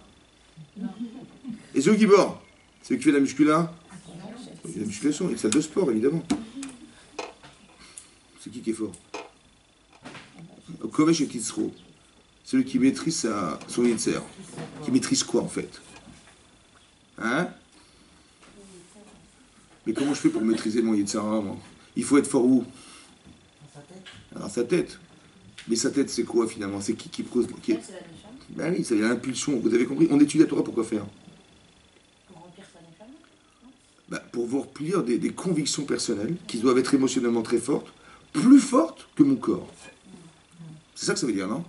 Ezeu Gibor, celui qui fait de la muscula. La musculation, une salle de sport, évidemment. C'est qui est fort? Kovesh et Titzro. Celui qui maîtrise son Yetzer. Qui maîtrise quoi, en fait? Hein? Mais comment je fais pour maîtriser mon Yetzer, moi? Il faut être fort où? Dans sa tête. Mais sa tête, c'est quoi, finalement? C'est qui pose... C'est la Neshama. Ben oui, c'est l'impulsion. Vous avez compris? On étudie la Torah, pourquoi faire? Pour remplir sa Neshama. Ben, pour vous remplir des convictions personnelles qui doivent être émotionnellement très fortes, plus fortes que mon corps. C'est ça que ça veut dire, non?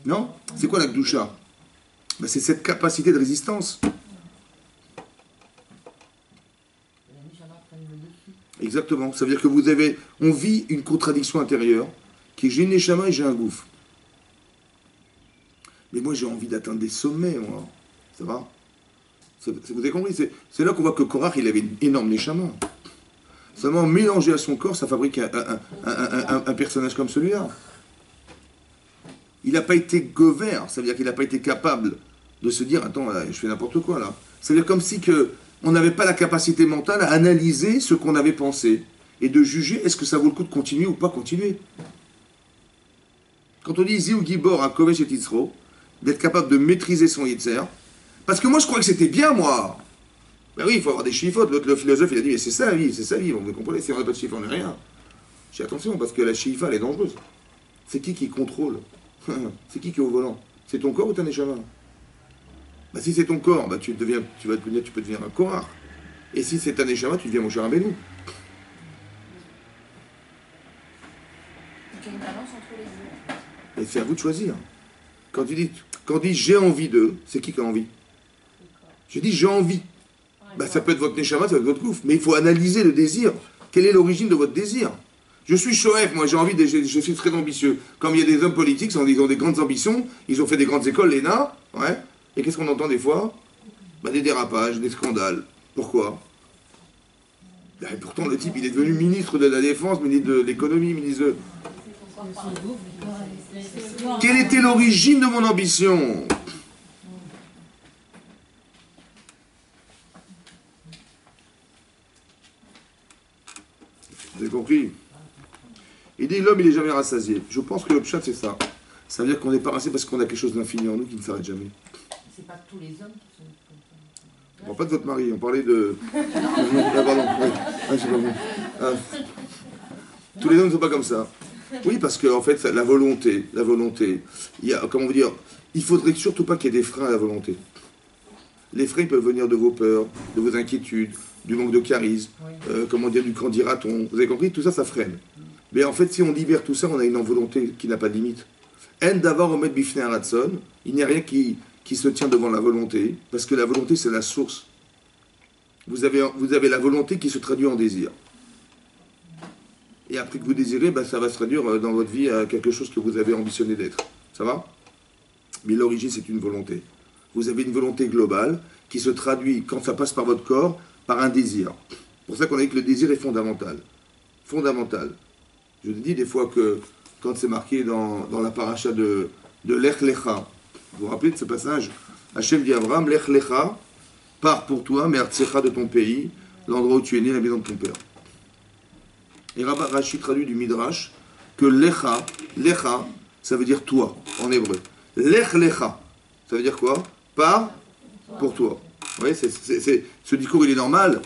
Non? C'est quoi la Gdusha? Ben, c'est cette capacité de résistance. Exactement. Ça veut dire que on vit une contradiction intérieure, qui est j'ai une neshama et j'ai un gouffre. Mais moi j'ai envie d'atteindre des sommets, moi. Ça va? Vous avez compris? C'est là qu'on voit que Korach, il avait une énorme neshama. Seulement mélangé à son corps, ça fabrique un personnage comme celui-là. Il n'a pas été gover, ça veut dire qu'il n'a pas été capable de se dire, attends, là, je fais n'importe quoi là. Ça veut dire comme si on n'avait pas la capacité mentale à analyser ce qu'on avait pensé et de juger est-ce que ça vaut le coup de continuer ou pas continuer. Quand on dit Ziou Gibor à Kovesh et Titzro, d'être capable de maîtriser son Yetzer, parce que moi je croyais que c'était bien, moi. Ben oui, il faut avoir des chiffres. Le philosophe il a dit mais c'est ça la vie, c'est ça la vie. Vous comprenez, si on n'a pas de chiffres, on n'est rien. J'ai attention parce que la chifa elle est dangereuse. C'est qui contrôle? C'est qui est au volant? C'est ton corps ou ta neshama? Bah, si c'est ton corps, bah, tu peux devenir un Korach. Et si c'est ta neshama, tu deviens mon cher Rabbeinu. Donc il y a une balance entre les deux. Et c'est à vous de choisir. Quand on dit j'ai envie d'eux, c'est qui a envie? Je dis j'ai envie. Bah, ça peut être votre neshama, ça peut être votre gouffre. Mais il faut analyser le désir. Quelle est l'origine de votre désir? Je suis shoef, moi j'ai envie, je suis très ambitieux. Comme il y a des hommes politiques, ils ont des grandes ambitions, ils ont fait des grandes écoles, l'ENA, ouais. Et qu'est-ce qu'on entend des fois? Bah, des dérapages, des scandales. Pourquoi? Bah, pourtant le type il est devenu ministre de la Défense, ministre de l'économie, ministre de... Quelle était l'origine de mon ambition? Vous avez compris? Il dit l'homme il est jamais rassasié. Je pense que le pshat c'est ça. Ça veut dire qu'on n'est pas rassasié parce qu'on a quelque chose d'infini en nous qui ne s'arrête jamais. C'est pas tous les hommes qui sont comme ça. On parle pas de votre mari, on parlait de... Ah, pardon, oui. Ah, c'est pas bon. Ah. Tous les hommes ne sont pas comme ça. Oui, parce que en fait, la volonté, il y a, comment vous dire, il faudrait surtout pas qu'il y ait des freins à la volonté. Les freins peuvent venir de vos peurs, de vos inquiétudes, du manque de charisme, comment dire, du candidaton. Vous avez compris? Tout ça, ça freine. Mais en fait, si on libère tout ça, on a une volonté qui n'a pas de limite. En d'avoir omet bifnei haratson, il n'y a rien qui se tient devant la volonté, parce que la volonté, c'est la source. Vous avez la volonté qui se traduit en désir. Et après que vous désirez, ben, ça va se traduire dans votre vie à quelque chose que vous avez ambitionné d'être. Ça va? Mais l'origine, c'est une volonté. Vous avez une volonté globale qui se traduit, quand ça passe par votre corps, par un désir. C'est pour ça qu'on a dit que le désir est fondamental. Fondamental. Je vous dis des fois que quand c'est marqué dans la paracha de Lech Lecha, vous vous rappelez de ce passage? Hachem dit à Abraham, Lech Lecha, pars pour toi, mais Artsecha de ton pays, l'endroit où tu es né, la maison de ton père. Et Rashi traduit du Midrash que Lecha, ça veut dire toi, en hébreu. Lech Lecha, ça veut dire quoi? Pars pour toi. Vous voyez, ce discours il est normal,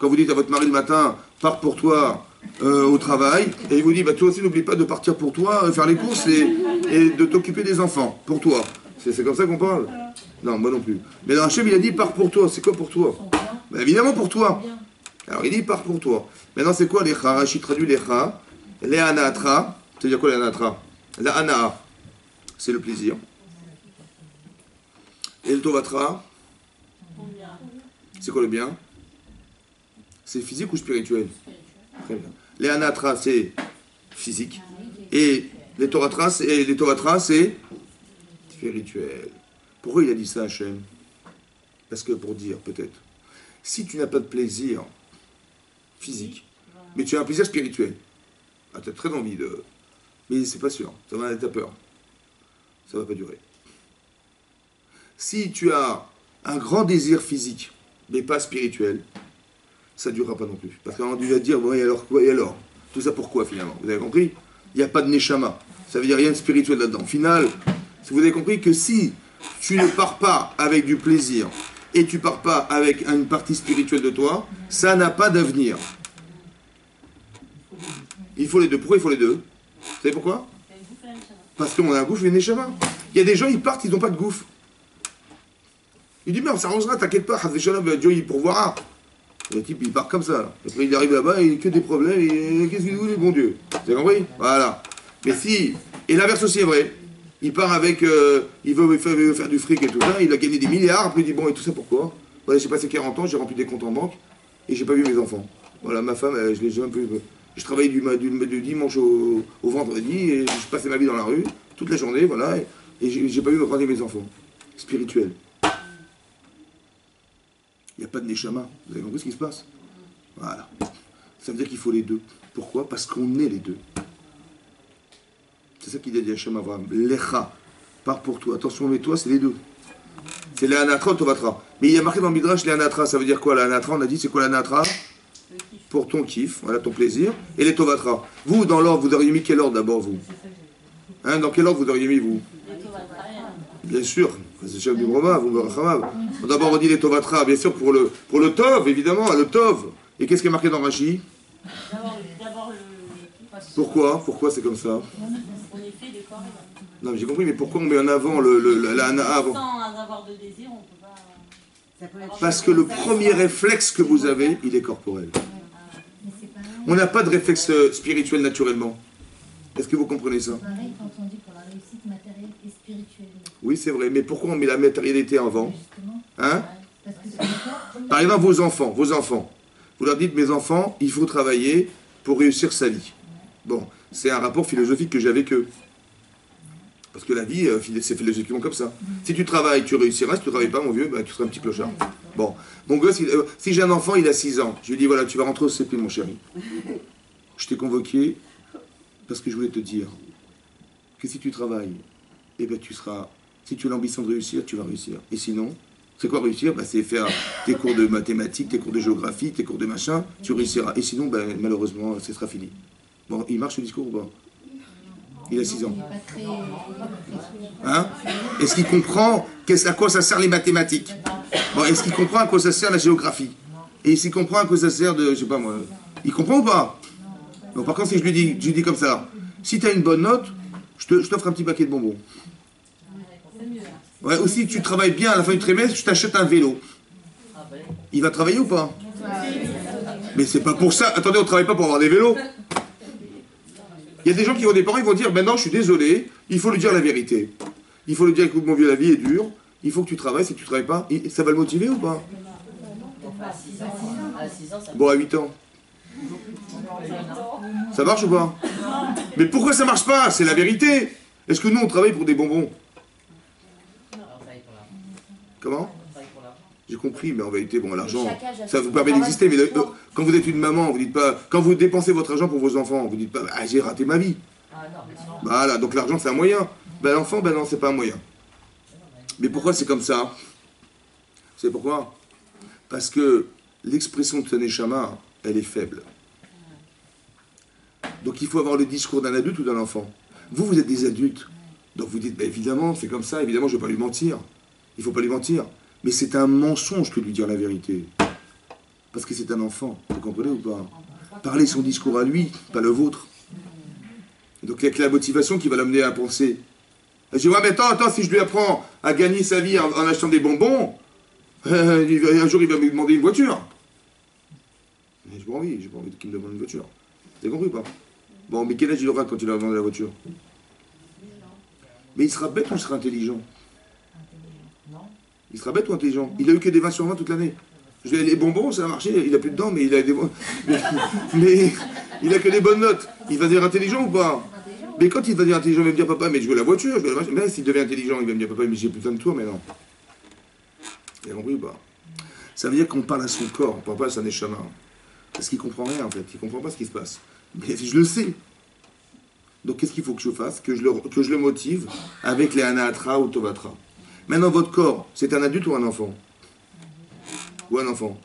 Quand vous dites à votre mari le matin, pars pour toi au travail, et il vous dit, bah, toi aussi n'oublie pas de partir pour toi, faire les courses et de t'occuper des enfants, pour toi. C'est comme ça qu'on parle? Non, moi non plus. Mais dans Hachem, il a dit, pars pour toi. C'est quoi pour toi? Bah, évidemment pour toi. Alors il dit, pars pour toi. Maintenant, c'est quoi l'echa? Rachid traduit l'echa. L'ehanatra. C'est-à-dire quoi l'ehanatra? La anaa, c'est le plaisir. Et le tovatra, c'est quoi le bien? C'est physique ou spirituel? Très bien. Les anatra, c'est physique. Et les tovatras, c'est spirituel. Pourquoi il a dit ça, Hachem? Parce que pour dire, peut-être, si tu n'as pas de plaisir physique, mais tu as un plaisir spirituel, ah, tu as très envie de... Mais c'est pas sûr, t'as peur. Ça va pas durer. Si tu as un grand désir physique, mais pas spirituel, ça ne durera pas non plus. Parce qu'à un moment, tu vas te dire, bon, et alors quoi? Et alors? Tout ça pourquoi finalement? Vous avez compris? Il n'y a pas de neshama. Ça veut dire rien de spirituel là-dedans. Au final, vous avez compris que si tu ne pars pas avec du plaisir et tu pars pas avec une partie spirituelle de toi, ça n'a pas d'avenir. Il faut les deux. Pourquoi il faut les deux? Vous savez pourquoi? Parce qu'on a un gouffre et une neshama. Il y a des gens, ils partent, ils n'ont pas de gouffre. Il dit, mais on s'arrangera, t'inquiète pas, Dieu il pourvoira. Le type, il part comme ça. Là. Après, il arrive là-bas, il a que des problèmes, et qu'est-ce qu'il voulait, bon Dieu? Vous avez compris? Voilà. Mais si, et l'inverse aussi est vrai. Il part avec, il veut faire du fric et tout ça, il a gagné des milliards, après il dit, bon, et tout ça pourquoi? Voilà, j'ai passé 40 ans, j'ai rempli des comptes en banque, et j'ai pas vu mes enfants. Voilà, ma femme, je l'ai jamais vu. Je travaillais du dimanche au vendredi, et je passais ma vie dans la rue, toute la journée, voilà, et j'ai pas vu me prendre mes enfants. Spirituel. Il n'y a pas de neshama. Vous avez compris ce qui se passe? Voilà. Ça veut dire qu'il faut les deux. Pourquoi? Parce qu'on est les deux. C'est ça qu'il a dit à Hachem Avraham. Lecha, pars pour toi. Attention, mais toi, c'est les deux. C'est l'anatra ou tovatra. Mais il y a marqué dans le Midrash l'anatra. Ça veut dire quoi l'anatra? On a dit c'est quoi l'anatra? Pour ton kiff, voilà, ton plaisir. Et les tovatra. Vous, dans l'ordre, vous auriez mis quel ordre d'abord, vous? Hein, dans quel ordre vous auriez mis, vous? Bien sûr, c'est le chef du Broma, vous me rachamab. D'abord on dit les tovatra, bien sûr pour le tov, évidemment, le tov. Et qu'est-ce qui est marqué dans Rashi? Pourquoi c'est comme ça? On est fait de corps. Non, j'ai compris, mais pourquoi on met en avant la ana avant? Sans avoir de désir, on peut pas... Parce que le premier réflexe que vous avez, il est corporel. On n'a pas de réflexe spirituel naturellement. Est-ce que vous comprenez ça? Pareil quand on dit pour la réussite matérielle et spirituelle. Oui, c'est vrai, mais pourquoi on met la matérialité avant? Hein? Parce que c'est le corps. Par exemple, vos enfants, vous leur dites, mes enfants, il faut travailler pour réussir sa vie. Bon, c'est un rapport philosophique que j'ai avec eux. Parce que la vie, c'est philosophiquement comme ça. Si tu travailles, tu réussiras. Si tu ne travailles pas, mon vieux, bah, tu seras un petit clochard. Bon, mon gosse, si j'ai un enfant, il a 6 ans, je lui dis, voilà, tu vas rentrer au CP, mon chéri. Je t'ai convoqué parce que je voulais te dire que si tu travailles, eh ben, tu seras... Si tu as l'ambition de réussir, tu vas réussir. Et sinon, c'est quoi réussir? Ben, c'est faire tes cours de mathématiques, tes cours de géographie, tes cours de machin, tu réussiras. Et sinon, ben, malheureusement, ce sera fini. Bon, il marche ce discours ou pas? Il a 6 ans. Hein? Est-ce qu'il comprend à quoi ça sert les mathématiques? Bon, est-ce qu'il comprend à quoi ça sert la géographie? Et est-ce qu'il comprend à quoi ça sert de... Je sais pas moi... Il comprend ou pas? Donc par contre, si je lui dis comme ça, si tu as une bonne note, je t'offre un petit paquet de bonbons. Ouais, aussi, tu travailles bien à la fin du trimestre, je t'achète un vélo. Il va travailler ou pas? Mais c'est pas pour ça. Attendez, on travaille pas pour avoir des vélos. Il y a des gens qui vont des parents, ils vont dire, maintenant je suis désolé, il faut lui dire la vérité. Il faut lui dire, écoute mon vieux, la vie est dure, il faut que tu travailles, si tu travailles pas, ça va le motiver ou pas? Bon, à 8 ans. Ça marche ou pas? Mais pourquoi ça marche pas? C'est la vérité. Est-ce que nous on travaille pour des bonbons? Comment? J'ai compris, mais en vérité, bon, l'argent, ça vous permet d'exister, mais quand vous êtes une maman, vous dites pas, quand vous dépensez votre argent pour vos enfants, vous dites pas, ah, j'ai raté ma vie. Voilà, donc l'argent c'est un moyen. Ben l'enfant, ben non, c'est pas un moyen. Mais pourquoi c'est comme ça? C'est pourquoi? Parce que l'expression de ce neshama, elle est faible. Donc il faut avoir le discours d'un adulte ou d'un enfant. Vous, vous êtes des adultes. Donc vous dites, ben évidemment, c'est comme ça, évidemment, je ne vais pas lui mentir. Il ne faut pas lui mentir. Mais c'est un mensonge que de lui dire la vérité. Parce que c'est un enfant, vous comprenez ou pas? Parler son discours à lui, pas le vôtre. Donc il y a que la motivation qui va l'amener à penser. Je dis, ouais, mais attends, si je lui apprends à gagner sa vie en achetant des bonbons, un jour il va me demander une voiture. Mais j'ai pas envie qu'il me demande une voiture. T'as compris ou pas? Bon, mais quel âge il aura quand il va demander la voiture? Mais il sera bête ou il sera intelligent? Il sera bête ou intelligent? Il a eu que des 20 sur 20 toute l'année. Les bonbons, ça a marché, il a plus de dents, mais il a des mais il a que des bonnes notes. Il va dire intelligent ou pas? Mais quand il va dire intelligent, il va me dire papa, mais je veux la voiture, je veux la machine. Mais s'il devient intelligent, il va me dire papa, mais j'ai plus besoin de toi, mais non. Il a compris ou pas? Ça veut dire qu'on parle à son corps, on parle pas à sa neshama. Parce qu'il comprend rien en fait, il comprend pas ce qui se passe. Mais je le sais. Donc qu'est-ce qu'il faut que je fasse? Que je le motive avec les anaatra ou tovatra. Maintenant, votre corps, c'est un adulte ou un enfant? Ou un enfant?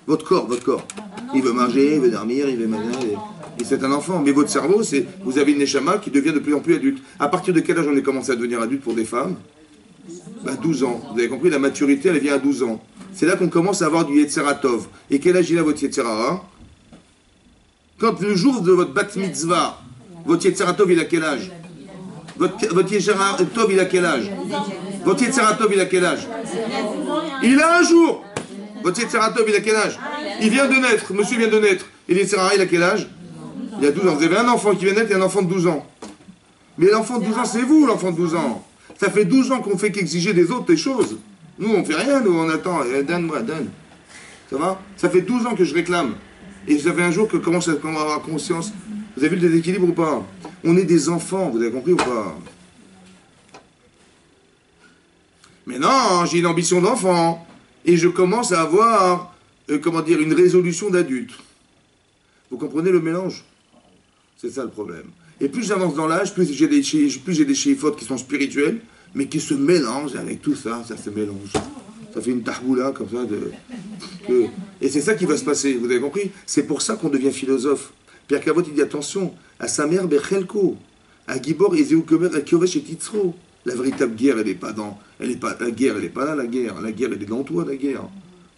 Votre corps. Il veut manger, il veut dormir, il veut manger. Et c'est un enfant. Mais votre cerveau, c'est vous avez une neshama qui devient de plus en plus adulte. À partir de quel âge on est commencé à devenir adulte pour des femmes? 12 ans. Vous avez compris, la maturité, elle vient à 12 ans. C'est là qu'on commence à avoir du Yetzeratov. Et quel âge il a votre Yetzerara? Quand le jour de votre bat mitzvah, votre Yetzeratov, il a quel âge? Votre Yetzeratov, il a quel âge? Votre Yetzeratov, il a quel âge? Il a un jour. Votre Yetzeratov, il a quel âge? Il vient de naître, monsieur vient de naître. Et l'Yetzerara, il a quel âge? Il a 12 ans. Vous avez un enfant qui vient de naître et un enfant de 12 ans. Mais l'enfant de 12 ans, c'est vous, l'enfant de 12 ans. Ça fait 12 ans qu'on fait qu'exiger des autres des choses. Nous, on fait rien, nous, on attend. Donne-moi, donne. Ça va? Ça fait 12 ans que je réclame. Et ça fait un jour que commence à avoir conscience. Vous avez vu le déséquilibre ou pas? On est des enfants, vous avez compris ou pas? Mais non, j'ai une ambition d'enfant. Et je commence à avoir, une résolution d'adulte. Vous comprenez le mélange? C'est ça le problème. Et plus j'avance dans l'âge, plus j'ai des sheifotes qui sont spirituels, mais qui se mélangent avec tout ça, ça se mélange. Ça fait une tahboula comme ça. Et c'est ça qui va se passer, vous avez compris? C'est pour ça qu'on devient philosophe. Pierre Cavot, il dit attention, à sa mère Bechelko, à Gibor, Ezeu Komer, à Kiovesh et Titzro. La véritable guerre, elle n'est pas dans. La guerre, elle n'est pas là, la guerre. La guerre, elle est dans toi, la guerre.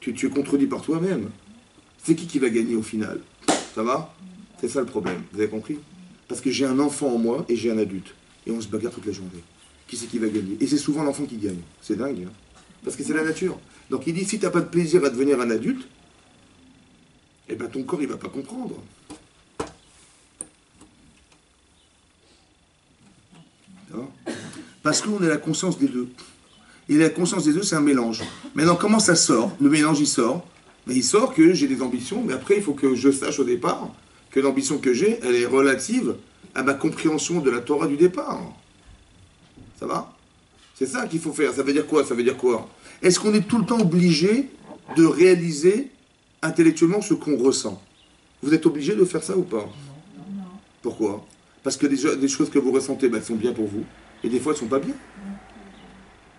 Tu es contredit par toi-même. C'est qui va gagner au final? Ça va? C'est ça le problème, vous avez compris? Parce que j'ai un enfant en moi et j'ai un adulte. Et on se bagarre toute la journée. Qui c'est qui va gagner? Et c'est souvent l'enfant qui gagne. C'est dingue, hein? Parce que c'est la nature. Donc il dit, si tu n'as pas de plaisir à devenir un adulte, eh ben ton corps, il ne va pas comprendre. Parce qu'on a la conscience des deux. Et la conscience des deux, c'est un mélange. Maintenant, comment ça sort? Le mélange, il sort. Ben, il sort que j'ai des ambitions, mais après, il faut que je sache au départ que l'ambition que j'ai, elle est relative à ma compréhension de la Torah du départ. Ça va? C'est ça qu'il faut faire. Ça veut dire quoi? Ça veut dire quoi? Est-ce qu'on est tout le temps obligé de réaliser intellectuellement ce qu'on ressent? Vous êtes obligé de faire ça ou pas? Pourquoi? Parce que des choses que vous ressentez, ben, sont bien pour vous, et des fois, elles ne sont pas bien.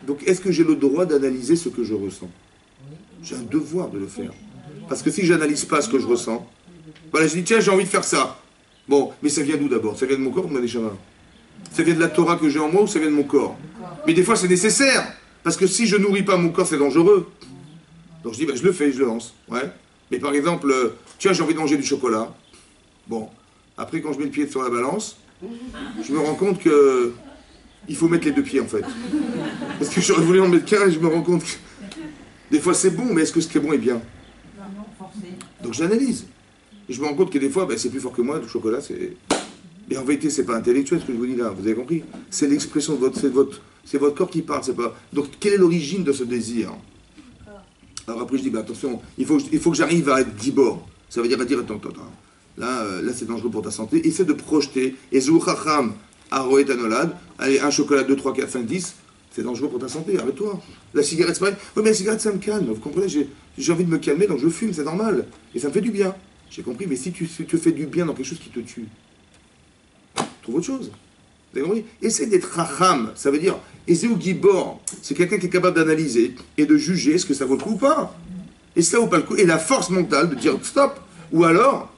Donc, est-ce que j'ai le droit d'analyser ce que je ressens? J'ai un devoir de le faire. Parce que si je n'analyse pas ce que je ressens, voilà, je dis, tiens, j'ai envie de faire ça. Bon, mais ça vient d'où d'abord? Ça vient de mon corps ou de ma neshama? Ça vient de la Torah que j'ai en moi ou ça vient de mon corps? Mais des fois, c'est nécessaire. Parce que si je nourris pas mon corps, c'est dangereux. Donc je dis, ben, je le fais, je le lance. Ouais. Mais par exemple, tiens, j'ai envie de manger du chocolat. Bon, après, quand je mets le pied sur la balance, je me rends compte que il faut mettre les deux pieds, en fait. Parce que j'aurais voulu en mettre qu'un et je me rends compte que des fois, c'est bon, mais est-ce que ce qui est bon est bien? Donc j'analyse. Et je me rends compte que des fois, ben, c'est plus fort que moi, le chocolat, c'est... Et en vérité, c'est pas intellectuel ce que je vous dis là, vous avez compris? C'est l'expression de c'est votre corps qui parle, c'est pas... Donc, quelle est l'origine de ce désir? Alors après, je dis, ben, attention, il faut que j'arrive à être gibor. Ça veut dire à dire, attends. Là c'est dangereux pour ta santé. Essaie de projeter. Et Zouchacham, Aroet Anolad, allez, un chocolat, 2, 3, 4, 5, 10, c'est dangereux pour ta santé, arrête-toi. La cigarette, c'est pareil. Oui, mais la cigarette, ça me calme, vous comprenez? J'ai envie de me calmer, donc je fume, c'est normal. Et ça me fait du bien. J'ai compris, mais si tu te fais du bien dans quelque chose qui te tue, trouve autre chose. Vous avez compris? Essaie d'être racham, ça veut dire, Ezeu Gibor, c'est quelqu'un qui est capable d'analyser et de juger est-ce que ça vaut le coup ou pas. Et ça vaut pas le coup. Et la force mentale de dire stop. Ou alors,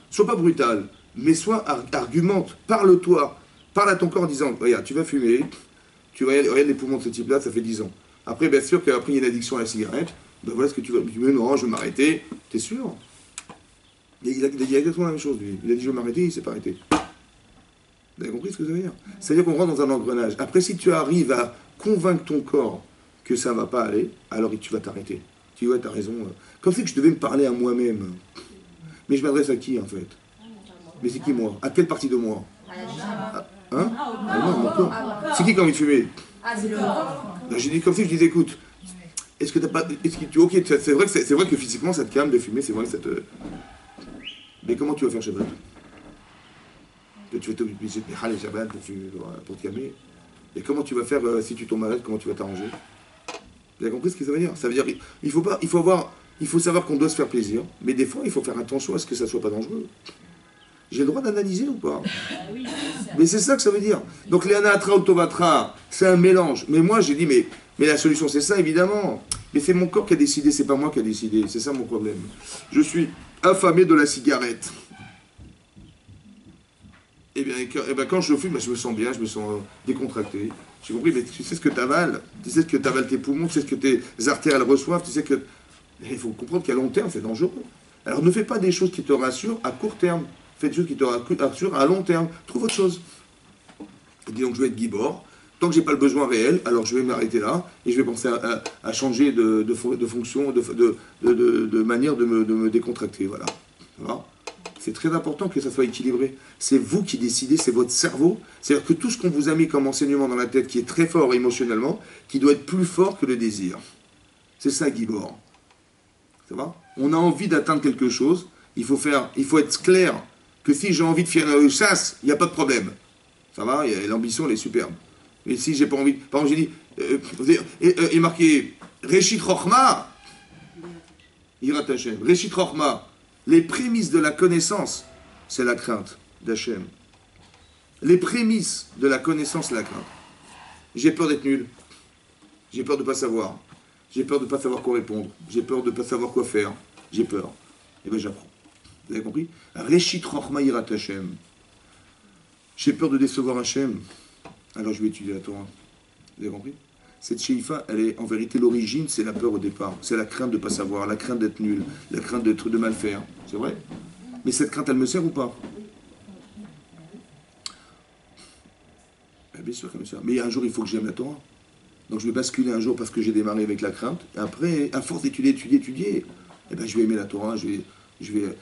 sois pas brutal, mais sois argumente, parle-toi, parle à ton corps en disant, regarde, tu vas fumer, regarde les poumons de ce type-là, ça fait 10 ans. Après, bien sûr qu'après il y a une addiction à la cigarette, Ben voilà ce que tu vas. Tu dis, mais non, je vais m'arrêter. T'es sûr? Il a dit exactement la même chose, lui. Il a dit, je vais m'arrêter, il s'est pas arrêté. Vous avez compris ce que ça veut dire? C'est-à-dire qu'on rentre dans un engrenage. Après, si tu arrives à convaincre ton corps que ça ne va pas aller, alors tu vas t'arrêter. Tu dis, ouais, t'as raison. Comme si que je devais me parler à moi-même. Mais je m'adresse à qui, en fait? Mais c'est qui, moi? À quelle partie de moi? Hein? Ah non, mon corps. C'est qui qui a envie de fumer? Ah, c'est le corps. J'ai dit comme si je disais, écoute, est-ce que t'as pas... Ok, c'est vrai que physiquement, ça te calme de fumer, c'est vrai que ça te... Mais comment tu vas faire Shabbat? Tu vas t'occuper de les Shabbat pour te calmer. Et comment tu vas faire si tu tombes malade? Comment tu vas t'arranger? Vous avez compris ce que ça veut dire? Ça veut dire il faut savoir qu'on doit se faire plaisir, mais des fois il faut faire attention à ce que ça soit pas dangereux. J'ai le droit d'analyser ou pas? Oui, Mais c'est ça que ça veut dire. Donc les anatra ou tovatra, c'est un mélange. Mais moi j'ai dit mais la solution c'est ça évidemment. Mais c'est mon corps qui a décidé, c'est pas moi qui a décidé. C'est ça mon problème. Je suis affamé de la cigarette. Et bien quand je fume, je me sens bien, je me sens décontracté. J'ai compris, mais tu sais ce que tu avales, tu sais ce que tu avales tes poumons, tu sais ce que tes artères elles reçoivent, tu sais que... Il faut comprendre qu'à long terme, c'est dangereux. Alors ne fais pas des choses qui te rassurent à court terme. Fais des choses qui te rassurent à long terme. Trouve autre chose. Et dis donc, je vais être Gibor. Tant que j'ai pas le besoin réel, alors je vais m'arrêter là et je vais penser à changer de fonction, de manière de me décontracter. Voilà. C'est très important que ça soit équilibré. C'est vous qui décidez, c'est votre cerveau. C'est-à-dire que tout ce qu'on vous a mis comme enseignement dans la tête, qui est très fort émotionnellement, qui doit être plus fort que le désir. C'est ça, Gibor. Ça va? On a envie d'atteindre quelque chose. Il faut être clair que si j'ai envie de faire une chasse, il n'y a pas de problème. Ça va? L'ambition, elle est superbe. Mais si j'ai pas envie... Par exemple, j'ai dit... il est marqué... Reshit Rochma. Yirat Hashem. Reshit Rochma. Les prémices de la connaissance, c'est la crainte d'Hachem. Les prémices de la connaissance, c'est la crainte. J'ai peur d'être nul. J'ai peur de ne pas savoir. J'ai peur de ne pas savoir quoi répondre. J'ai peur de ne pas savoir quoi faire. J'ai peur. Eh bien, j'apprends. Vous avez compris? Reshit Rochma Yirat Hashem. J'ai peur de décevoir Hachem. Alors je vais étudier la Torah. Vous avez compris? Cette sheifa, elle est en vérité l'origine, c'est la peur au départ. C'est la crainte de ne pas savoir, la crainte d'être nul, la crainte de mal faire. C'est vrai? Mais cette crainte, elle me sert ou pas? Bien sûr qu'elle me sert. Mais un jour, il faut que j'aime la Torah. Donc je vais basculer un jour parce que j'ai démarré avec la crainte. Et après, à force d'étudier, eh ben, je vais aimer la Torah.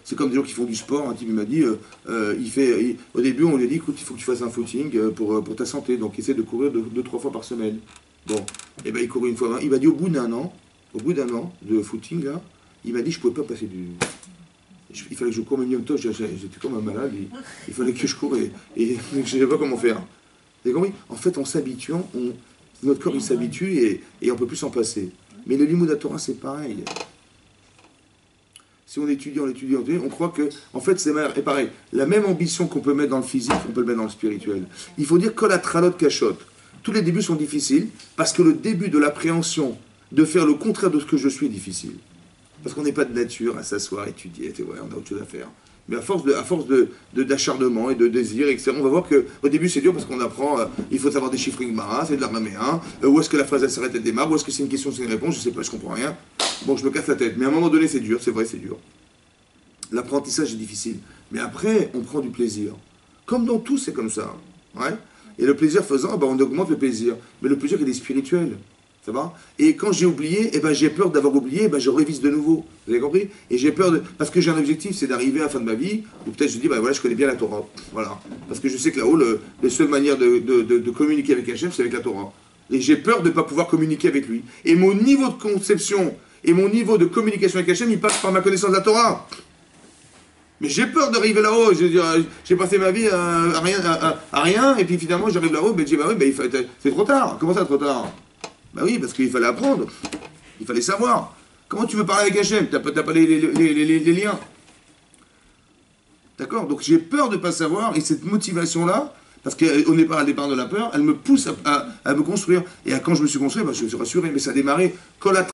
C'est comme des gens qui font du sport. Un type m'a dit, au début, on lui a dit, écoute, il faut que tu fasses un footing pour ta santé. Donc essaie de courir 2-3 fois par semaine. Bon, et ben il courait une fois. Il m'a dit au bout d'un an de footing, là, il m'a dit je pouvais pas passer du. Il fallait que je cours même Yom Tov, j'étais comme un malade, il fallait que je cours et je ne savais pas comment faire. Vous avez compris? En fait, en s'habituant, notre corps il s'habitue et on ne peut plus s'en passer. Mais le Limoud Torah, c'est pareil. Si on étudie, on croit que, en fait, c'est pareil. La même ambition qu'on peut mettre dans le physique, on peut le mettre dans le spirituel. Il faut dire kol hatralot kashot. Tous les débuts sont difficiles parce que le début de l'appréhension de faire le contraire de ce que je suis est difficile. Parce qu'on n'est pas de nature à s'asseoir, étudier, ouais, on a autre chose à faire. Mais à force d'acharnement et de désir, etc., on va voir qu'au début c'est dur parce qu'on apprend, il faut savoir des chiffres Gemara, c'est de l'araméen, où est-ce que la phrase elle s'arrête, elle démarre, où est-ce que c'est une question, c'est une réponse, je sais pas, je comprends rien. Bon, je me casse la tête, mais à un moment donné c'est dur, c'est vrai, c'est dur. L'apprentissage est difficile. Mais après, on prend du plaisir. Comme dans tout, c'est comme ça. Ouais. Et le plaisir faisant, on augmente le plaisir. Mais le plaisir, il est spirituel. Ça va? Et quand j'ai oublié, j'ai peur d'avoir oublié, je révise de nouveau. Vous avez compris? Et j'ai peur parce que j'ai un objectif, c'est d'arriver à la fin de ma vie, ou peut-être je dis, voilà, je connais bien la Torah. Voilà. Parce que je sais que là-haut, les seules manières de communiquer avec Hachem, c'est avec la Torah. Et j'ai peur de ne pas pouvoir communiquer avec lui. Et mon niveau de conception et mon niveau de communication avec Hachem, il passe par ma connaissance de la Torah. Mais j'ai peur d'arriver là-haut, j'ai passé ma vie à rien, et puis finalement j'arrive là-haut, je dis, c'est trop tard. Comment ça, trop tard? Oui, parce qu'il fallait apprendre, il fallait savoir. Comment tu veux parler avec Hachem? T'as pas les liens. D'accord? Donc j'ai peur de ne pas savoir, et cette motivation-là, parce qu'au départ de la peur, elle me pousse à me construire. Et quand je me suis construit, je me suis rassuré, mais ça a démarré